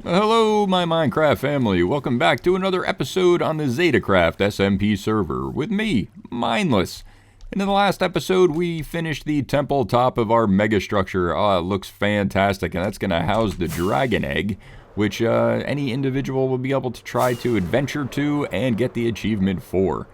Hello, my Minecraft family. Welcome back to another episode on the ZetaCraft SMP server with me, Mineless. And in the last episode, we finished the temple top of our mega structure. Oh, it looks fantastic, and that's going to house the dragon egg, which any individual will be able to try to adventure to and get the achievement for.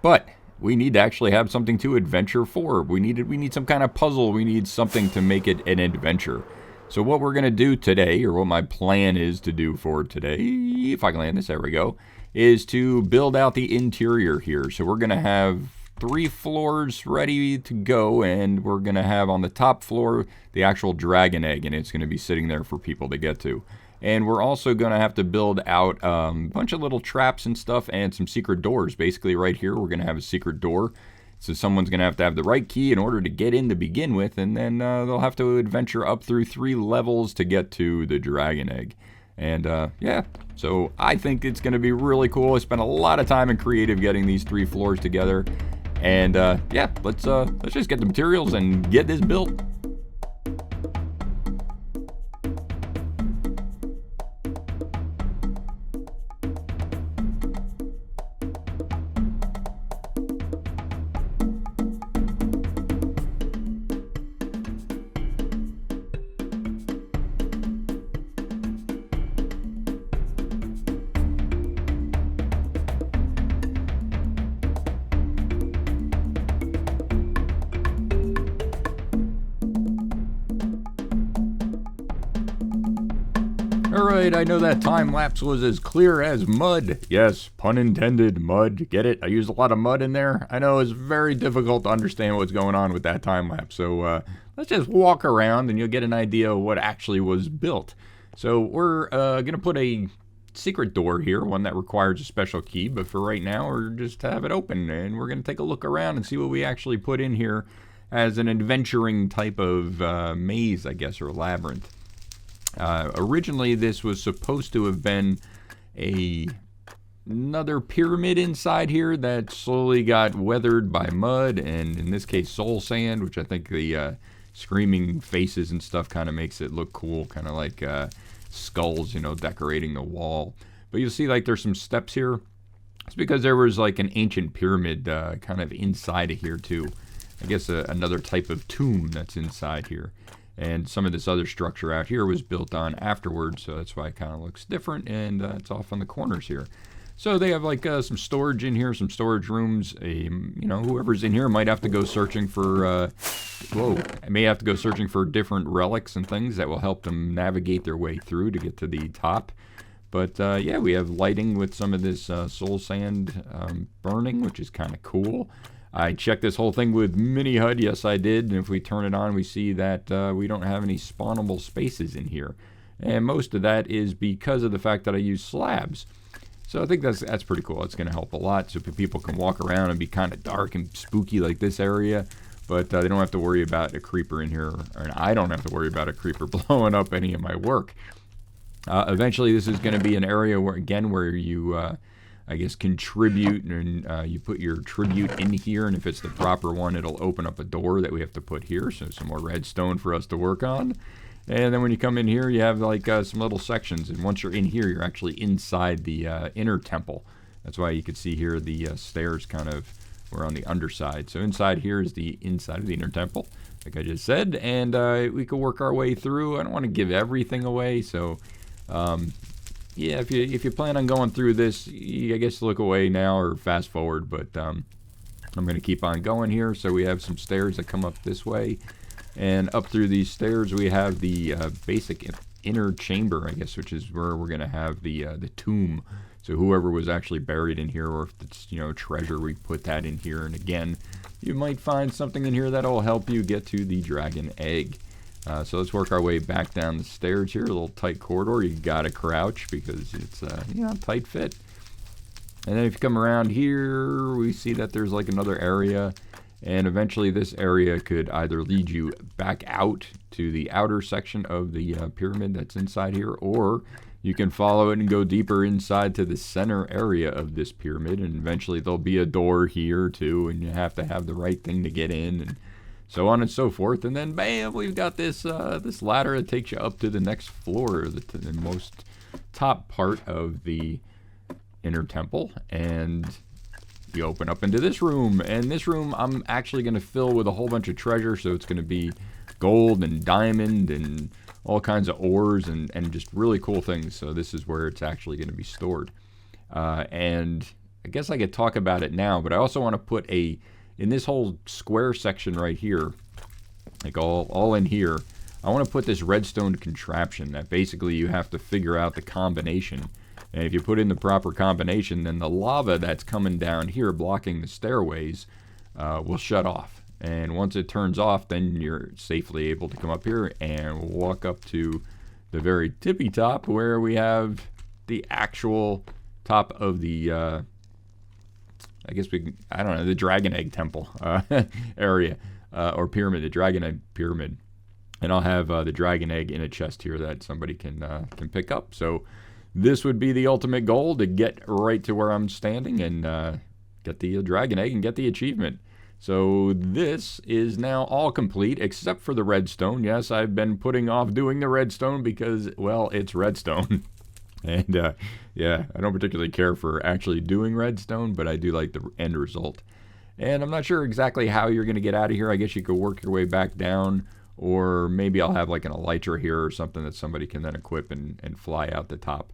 But we need to actually have something to adventure for. We need some kind of puzzle. We need something to make it an adventure. So what we're going to do today, or what my plan is to do for today, if I can land this, there we go, is to build out the interior here. So we're going to have 3 floors ready to go, and we're going to have on the top floor the actual dragon egg, and it's going to be sitting there for people to get to. And we're also going to have to build out a bunch of little traps and stuff and some secret doors. Basically right here we're going to have a secret door. So someone's going to have the right key in order to get in to begin with, and then they'll have to adventure up through 3 levels to get to the dragon egg. And yeah, so I think it's going to be really cool. I spent a lot of time in creative getting these 3 floors together. And yeah, let's just get the materials and get this built. Alright, I know that time lapse was as clear as mud. Yes, pun intended, mud. Get it? I used a lot of mud in there. I know it's very difficult to understand what's going on with that time lapse. So let's just walk around and you'll get an idea of what actually was built. So we're going to put a secret door here, one that requires a special key. But for right now, we're just have it open. And we're going to take a look around and see what we actually put in here as an adventuring type of maze, I guess, or labyrinth. Originally, this was supposed to have been another pyramid inside here that slowly got weathered by mud, and in this case, soul sand, which I think the screaming faces and stuff kind of makes it look cool, kind of like skulls, you know, decorating the wall. But you'll see, like, there's some steps here. It's because there was, like, an ancient pyramid kind of inside of here, too. I guess another type of tomb that's inside here. And some of this other structure out here was built on afterwards, so that's why it kind of looks different, and it's off on the corners here. So they have like some storage in here, some storage rooms. You know, whoever's in here might have to go searching for, may have to go searching for different relics and things that will help them navigate their way through to get to the top. But yeah, we have lighting with some of this soul sand burning, which is kind of cool. I checked this whole thing with mini HUD, yes I did, and if we turn it on we see that we don't have any spawnable spaces in here. And most of that is because of the fact that I use slabs. So I think that's pretty cool. It's going to help a lot so people can walk around and be kind of dark and spooky like this area. But they don't have to worry about a creeper in here, or I don't have to worry about a creeper blowing up any of my work. Eventually this is going to be an area where you I guess contribute, and you put your tribute in here, and if it's the proper one, it'll open up a door that we have to put here, so some more redstone for us to work on. And then when you come in here, you have like some little sections, and once you're in here, you're actually inside the inner temple. That's why you can see here the stairs kind of were on the underside. So inside here is the inside of the inner temple, like I just said, and we could work our way through. I don't want to give everything away, so yeah, if you plan on going through this, I guess look away now or fast forward, but I'm going to keep on going here. So we have some stairs that come up this way, and up through these stairs we have the basic inner chamber, I guess, which is where we're going to have the tomb. So whoever was actually buried in here, or if it's, you know, treasure, we put that in here. And again, you might find something in here that'll help you get to the dragon egg. So let's work our way back down the stairs here. A little tight corridor. You gotta crouch because it's you know, tight fit. And then if you come around here, we see that there's like another area, and eventually this area could either lead you back out to the outer section of the pyramid that's inside here, or you can follow it and go deeper inside to the center area of this pyramid, and eventually there'll be a door here too, and you have to have the right thing to get in. And so on and so forth. And then bam, we've got this this ladder that takes you up to the next floor, the most top part of the inner temple. And you open up into this room, and this room I'm actually going to fill with a whole bunch of treasure. So it's going to be gold and diamond and all kinds of ores and just really cool things. So this is where it's actually going to be stored. And I guess I could talk about it now, but I also want to put in this whole square section right here, like all in here, I want to put this redstone contraption that basically you have to figure out the combination. And if you put in the proper combination, then the lava that's coming down here blocking the stairways will shut off. And once it turns off, then you're safely able to come up here and walk up to the very tippy top where we have the actual top of the, I guess I don't know, the Dragon Egg Temple area, or pyramid, the Dragon Egg Pyramid. And I'll have the Dragon Egg in a chest here that somebody can pick up. So this would be the ultimate goal, to get right to where I'm standing and get the Dragon Egg and get the achievement. So this is now all complete except for the redstone. Yes, I've been putting off doing the redstone because, well, it's redstone. And yeah, I don't particularly care for actually doing redstone, but I do like the end result. And I'm not sure exactly how you're going to get out of here. I guess you could work your way back down, or maybe I'll have like an elytra here or something that somebody can then equip and fly out the top.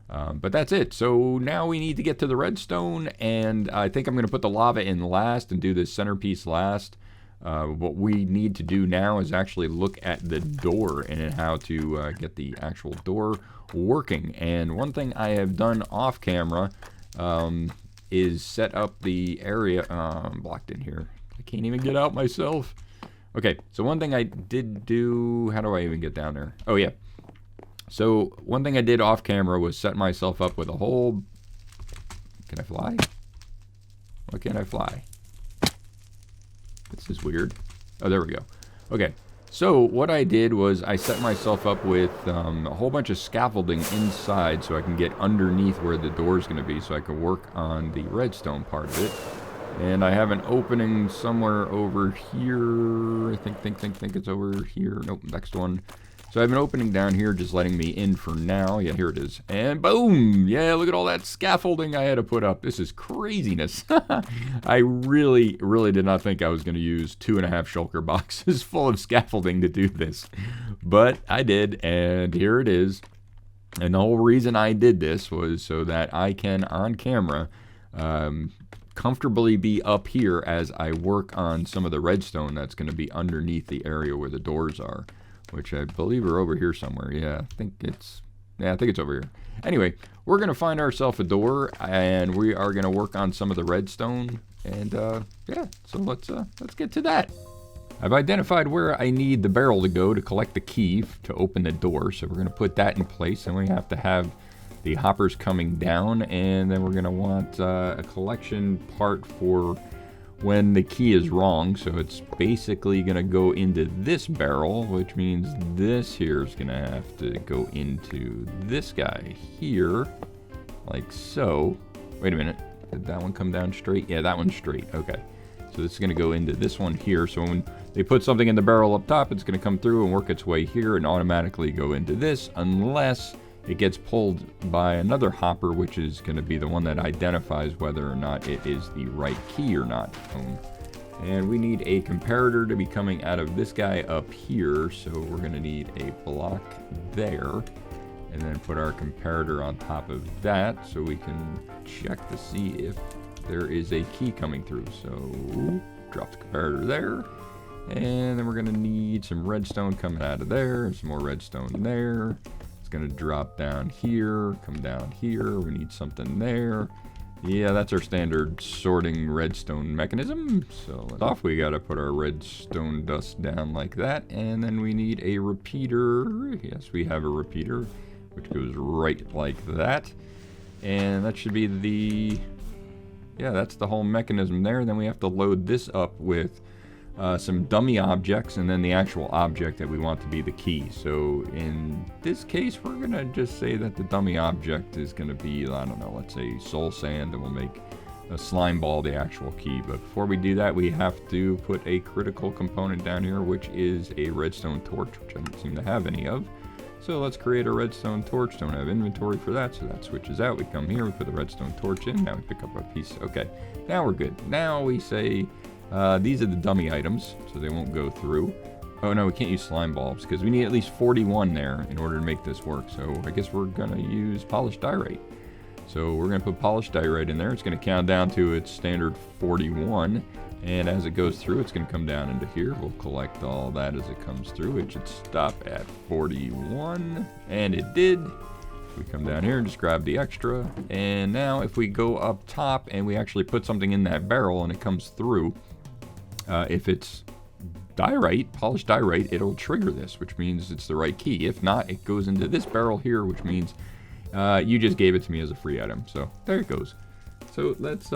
But that's it. So now we need to get to the redstone, and I think I'm going to put the lava in last and do the centerpiece last. What we need to do now is actually look at the door and how to get the actual door working. And one thing I have done off camera is set up the area. I'm blocked in here. I can't even get out myself. Okay, so one thing I did do, how do I even get down there? Oh yeah. So one thing I did off camera was set myself up with a whole, can I fly? Why can't I fly? This is weird. Oh, there we go. Okay, so what I did was I set myself up with a whole bunch of scaffolding inside so I can get underneath where the door is going to be, so I can work on the redstone part of it. And I have an opening somewhere over here. I think it's over here. Nope, next one. So I have an opening down here just letting me in for now. Yeah, here it is. And boom! Yeah, look at all that scaffolding I had to put up. This is craziness. I really, really did not think I was going to use 2.5 shulker boxes full of scaffolding to do this. But I did, and here it is. And the whole reason I did this was so that I can, on camera, comfortably be up here as I work on some of the redstone that's going to be underneath the area where the doors are, which I believe are over here somewhere. Yeah, I think it's over here. Anyway, we're going to find ourselves a door, and we are going to work on some of the redstone, and yeah, so let's get to that. I've identified where I need the barrel to go to collect the key to open the door, so we're going to put that in place, and we have to have the hoppers coming down, and then we're going to want a collection part for when the key is wrong. So it's basically going to go into this barrel, which means this here is going to have to go into this guy here, like so. Wait a minute, did that one come down straight? Yeah, that one's straight. Okay, so this is going to go into this one here. So when they put something in the barrel up top, it's going to come through and work its way here and automatically go into this, unless it gets pulled by another hopper, which is going to be the one that identifies whether or not it is the right key or not. And we need a comparator to be coming out of this guy up here, so we're going to need a block there, and then put our comparator on top of that so we can check to see if there is a key coming through. So drop the comparator there, and then we're going to need some redstone coming out of there, some more redstone there. Going to drop down here, come down here. We need something there. Yeah, that's our standard sorting redstone mechanism. So off, we got to put our redstone dust down like that, and then we need a repeater. Yes, we have a repeater, which goes right like that, and that should be the, yeah, that's the whole mechanism there. Then we have to load this up with some dummy objects, and then the actual object that we want to be the key. So in this case, we're gonna just say that the dummy object is gonna be, I don't know, let's say soul sand, and we'll make slime ball the actual key. But before we do that, we have to put a critical component down here, which is a redstone torch, which I don't seem to have any of. So let's create a redstone torch. Don't have inventory for that, so that switches out. We come here, we put the redstone torch in. Now we pick up a piece. Okay, now we're good. Now we say these are the dummy items, so they won't go through. Oh no, we can't use slime bulbs because we need at least 41 there in order to make this work. So I guess we're gonna use polished diorite. So we're gonna put polished diorite in there. It's gonna count down to its standard 41. And as it goes through, it's gonna come down into here. We'll collect all that as it comes through. It should stop at 41, and it did. We come down here and just grab the extra. And now if we go up top and we actually put something in that barrel and it comes through, if it's diorite, polished diorite, it'll trigger this, which means it's the right key. If not, it goes into this barrel here, which means you just gave it to me as a free item. So there it goes. So let's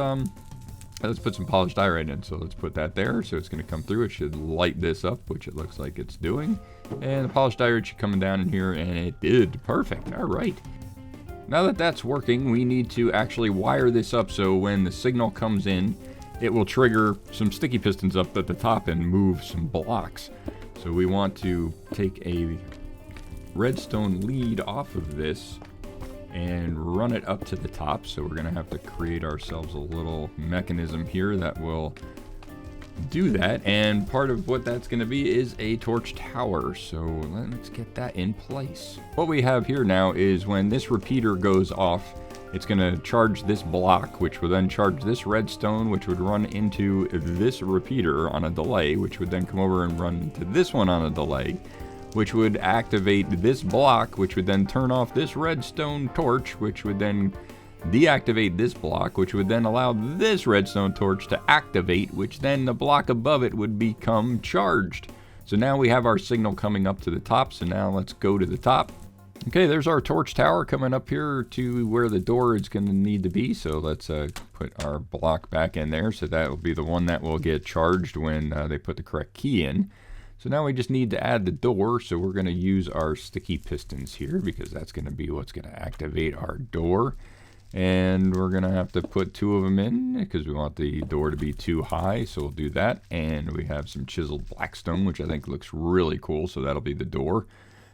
put some polished diorite in. So let's put that there. So it's going to come through. It should light this up, which it looks like it's doing. And the polished diorite should come down in here, and it did. Perfect. All right. Now that that's working, we need to actually wire this up so when the signal comes in, it will trigger some sticky pistons up at the top and move some blocks. So we want to take a redstone lead off of this and run it up to the top. So we're going to have to create ourselves a little mechanism here that will do that. And part of what that's going to be is a torch tower. So let's get that in place. What we have here now is when this repeater goes off, it's going to charge this block, which will then charge this redstone, which would run into this repeater on a delay, which would then come over and run into this one on a delay, which would activate this block, which would then turn off this redstone torch, which would then deactivate this block, which would then allow this redstone torch to activate, which then the block above it would become charged. So now we have our signal coming up to the top. So now let's go to the top. Okay, there's our torch tower coming up here to where the door is going to need to be. So let's put our block back in there. So that will be the one that will get charged when they put the correct key in. So now we just need to add the door. So we're going to use our sticky pistons here because that's going to be what's going to activate our door. And we're going to have to put 2 of them in because we want the door to be too high. So we'll do that. And we have some chiseled blackstone, which I think looks really cool. So that'll be the door.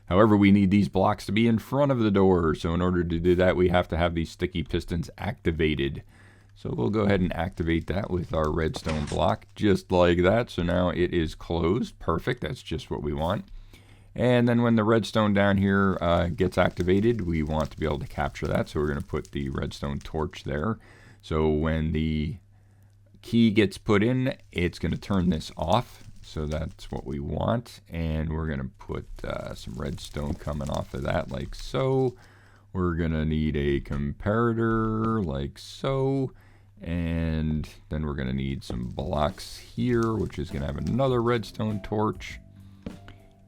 However, we need these blocks to be in front of the door. So in order to do that, we have to have these sticky pistons activated. So we'll go ahead and activate that with our redstone block, just like that. So now it is closed. Perfect. That's just what we want. And then when the redstone down here gets activated, we want to be able to capture that. So we're going to put the redstone torch there. So when the key gets put in, it's going to turn this off. So that's what we want. And we're going to put some redstone coming off of that like so. We're going to need a comparator like so. And then we're going to need some blocks here, which is going to have another redstone torch.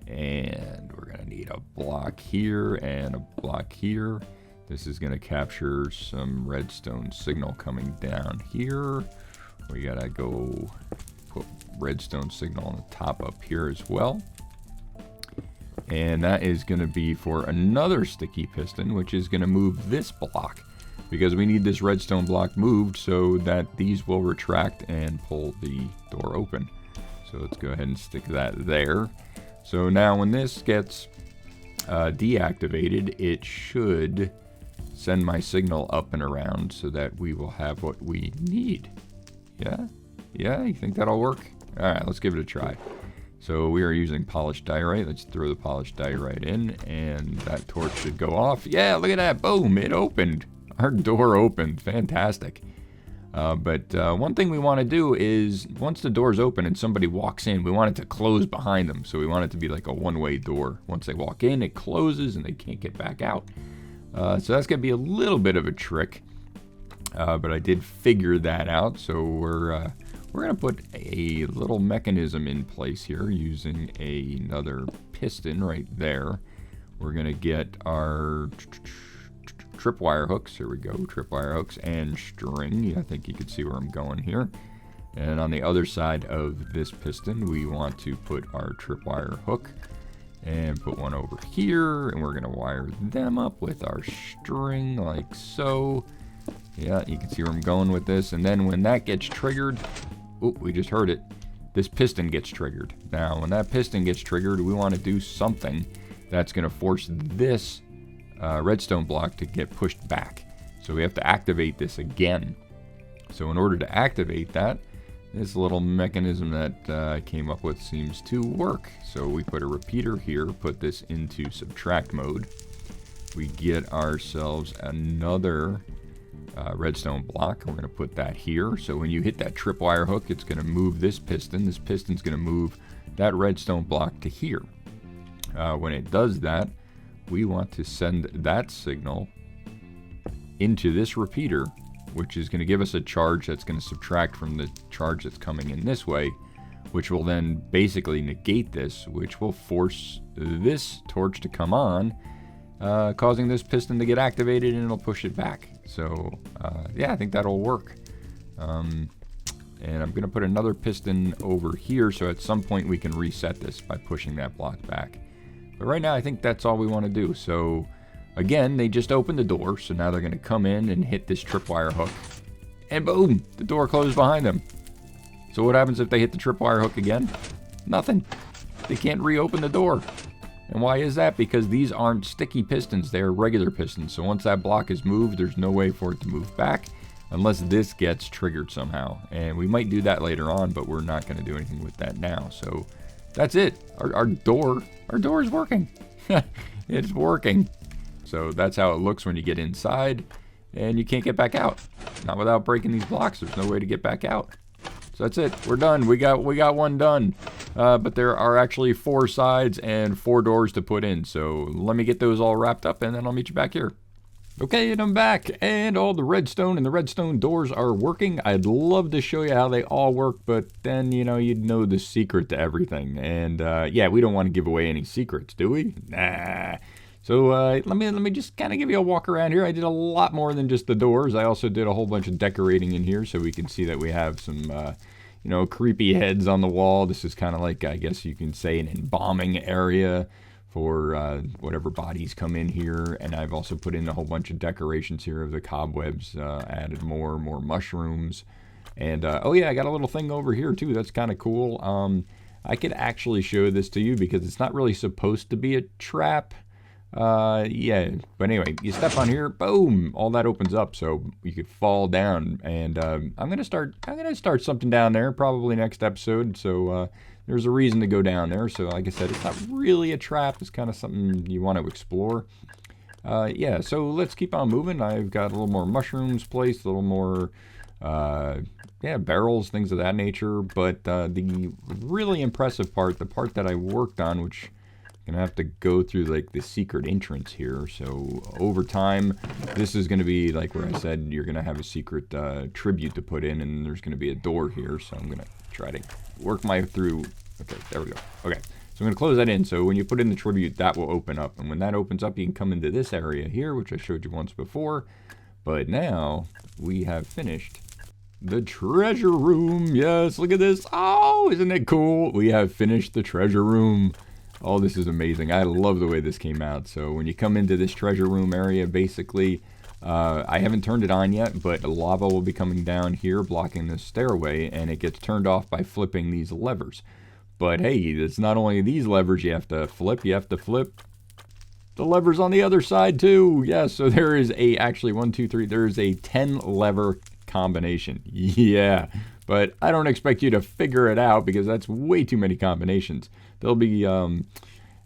And we're going to need a block here and a block here. This is going to capture some redstone signal coming down here. We got to go put redstone signal on the top up here as well. And that is going to be for another sticky piston, which is going to move this block because we need this redstone block moved so that these will retract and pull the door open. So let's go ahead and stick that there. So now when this gets deactivated, it should send my signal up and around so that we will have what we need. Yeah? Yeah, you think that'll work? All right, let's give it a try. So we are using polished diorite. Let's throw the polished diorite in, and that torch should go off. Yeah, look at that. Boom, it opened. Our door opened. Fantastic. But one thing we want to do is once the door's open and somebody walks in, we want it to close behind them. So we want it to be like a one-way door. Once they walk in, it closes and they can't get back out. So that's going to be a little bit of a trick. But I did figure that out. So we're going to put a little mechanism in place here using another piston right there. We're going to get our tripwire hooks. Here we go, tripwire hooks and string. I think you can see where I'm going here. And on the other side of this piston, we want to put our tripwire hook and put one over here. And we're going to wire them up with our string like so. Yeah, you can see where I'm going with this. And then when that gets triggered, oh, we just heard it. This piston gets triggered. Now, when that piston gets triggered, we want to do something that's going to force this redstone block to get pushed back. So we have to activate this again. So in order to activate that, this little mechanism that I came up with seems to work. So we put a repeater here, put this into subtract mode. We get ourselves another redstone block. We're going to put that here. So when you hit that tripwire hook, it's going to move this piston. This piston's going to move that redstone block to here. When it does that, we want to send that signal into this repeater, which is going to give us a charge that's going to subtract from the charge that's coming in this way, which will then basically negate this, which will force this torch to come on, causing this piston to get activated, and it'll push it back. So yeah, I think that'll work. And I'm going to put another piston over here, so at some point we can reset this by pushing that block back. But right now I think that's all we want to do. So again, they just opened the door, so now they're going to come in and hit this tripwire hook. And boom, the door closed behind them. So what happens if they hit the tripwire hook again? Nothing. They can't reopen the door. And why is that? Because these aren't sticky pistons, they're regular pistons. So once that block is moved, there's no way for it to move back unless this gets triggered somehow. And we might do that later on, but we're not going to do anything with that now. So that's it. Our door is working. It's working. So that's how it looks when you get inside, and you can't get back out. Not without breaking these blocks. There's no way to get back out. So that's it. We're done. We got one done. But there are actually 4 sides and 4 doors to put in. So let me get those all wrapped up, and then I'll meet you back here. Okay, and I'm back, and all the redstone and the redstone doors are working. I'd love to show you how they all work, but then, you know, you'd know the secret to everything. And yeah, we don't want to give away any secrets, do we? Nah. So let me just kind of give you a walk around here. I did a lot more than just the doors. I also did a whole bunch of decorating in here, so we can see that we have some, you know, creepy heads on the wall. This is kind of like, I guess you can say, an embalming area for whatever bodies come in here. And I've also put in a whole bunch of decorations here of the cobwebs, added more mushrooms. And oh yeah, I got a little thing over here too. That's kind of cool. I could actually show this to you because it's not really supposed to be a trap. Yeah, but anyway, you step on here, boom, all that opens up, so you could fall down. And I'm gonna start something down there probably next episode. So there's a reason to go down there. So like I said, it's not really a trap. It's kind of something you want to explore. Yeah, so let's keep on moving. I've got a little more mushrooms placed, a little more yeah, barrels, things of that nature. But the really impressive part, the part that I worked on, which gonna have to go through like the secret entrance here. So over time, this is gonna be like where I said you're gonna have a secret tribute to put in, and there's gonna be a door here. So I'm gonna try to work my through. Okay, there we go. Okay, so I'm gonna close that in. So when you put in the tribute, that will open up, and when that opens up, you can come into this area here, which I showed you once before. But now we have finished the treasure room. Yes, look at this. Oh, isn't it cool? We have finished the treasure room. Oh, this is amazing. I love the way this came out. So when you come into this treasure room area, basically, I haven't turned it on yet, but lava will be coming down here, blocking the stairway, and it gets turned off by flipping these levers. But hey, it's not only these levers you have to flip the levers on the other side too. Yeah, so there is actually 1, 2, 3, there's a 10 lever combination. Yeah, but I don't expect you to figure it out because that's way too many combinations. There'll be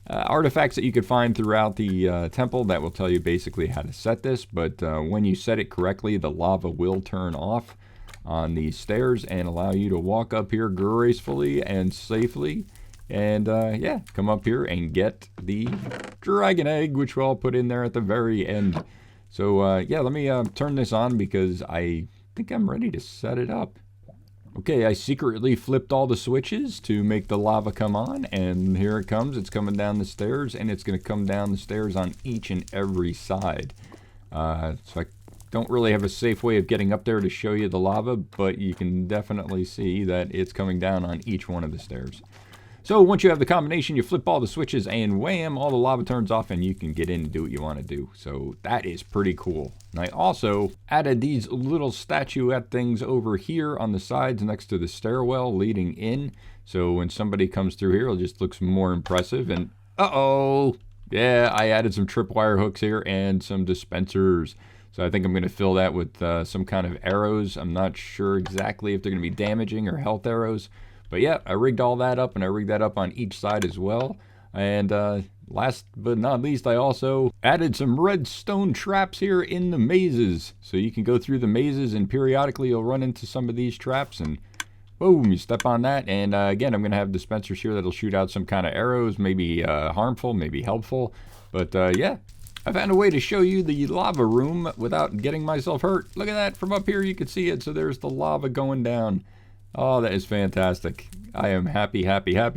artifacts that you could find throughout the temple that will tell you basically how to set this, but when you set it correctly, the lava will turn off on these stairs and allow you to walk up here gracefully and safely, and yeah, come up here and get the dragon egg, which we'll put in there at the very end. So yeah, let me turn this on because I think I'm ready to set it up. Okay, I secretly flipped all the switches to make the lava come on, and here it comes. It's coming down the stairs, and it's going to come down the stairs on each and every side. So I don't really have a safe way of getting up there to show you the lava, but you can definitely see that it's coming down on each one of the stairs. So once you have the combination, you flip all the switches and wham, all the lava turns off and you can get in and do what you want to do. So that is pretty cool. And I also added these little statuette things over here on the sides next to the stairwell leading in. So when somebody comes through here, it just looks more impressive. And uh-oh, yeah, I added some tripwire hooks here and some dispensers. So I think I'm going to fill that with some kind of arrows. I'm not sure exactly if they're going to be damaging or health arrows. But yeah, I rigged all that up, and I rigged that up on each side as well. And last but not least, I also added some redstone traps here in the mazes. So you can go through the mazes, and periodically you'll run into some of these traps, and boom, you step on that. And again, I'm going to have dispensers here that'll shoot out some kind of arrows, maybe harmful, maybe helpful. But yeah, I found a way to show you the lava room without getting myself hurt. Look at that, from up here you can see it. So there's the lava going down. Oh, that is fantastic. I am happy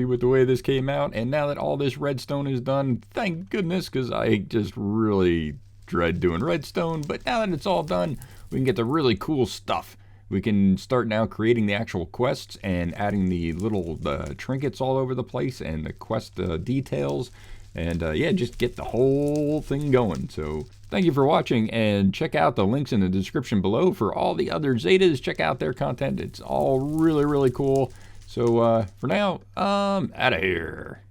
with the way this came out. And now that all this redstone is done, thank goodness, because I just really dread doing redstone. But now that it's all done, we can get the really cool stuff. We can start now creating the actual quests and adding the little trinkets all over the place and the quest details. And yeah, just get the whole thing going. So thank you for watching, and check out the links in the description below for all the other Zetas. Check out their content. It's all really, really cool. So for now, out of here.